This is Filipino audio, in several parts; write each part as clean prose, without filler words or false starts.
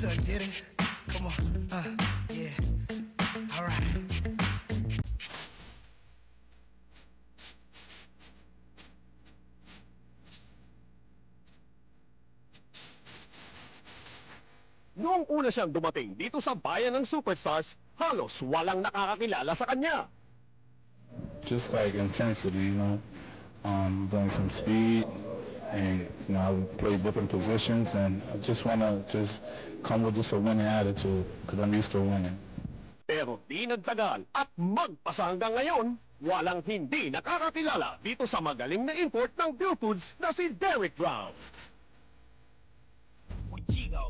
done did it. Come on. Yeah. All right. Noong una siyang dumating dito sa bayan ng superstars, halos walang nakakakilala sa kanya. Just like intensity, bring some speed, and I play different positions, and I just want to come with just a winning attitude because I'm used to winning. Pero di nagtagal at magpasa hanggang ngayon, walang hindi nakakakilala dito sa magaling na import ng Pure Foods na si Derek Brown.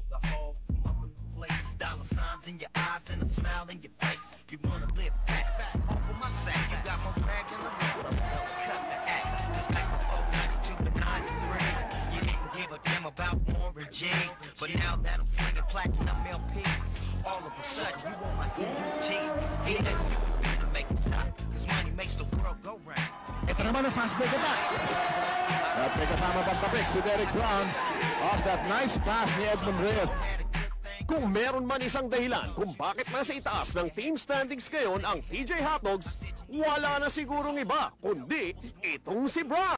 The whole place, dollar signs in your eyes and a smile in your face. You wanna live back over my sack. You got more brag than the rapper. Don't cut the act. Just like before 92 to 93. You didn't give a damn about Warren G. But now that I'm singing platinum LPs, all of a sudden you want my EUT. Ain't nothing you can do to make it stop. Cause money makes the world go round. Ito naman ang fast break attack. At may kasama pang tapik si Derek Brown off that nice pass ni Edmund Reyes. Kung meron man isang dahilan kung bakit nasa itaas ng team standings ngayon ang TJ Hotdogs, wala na sigurong iba kundi itong si Brown.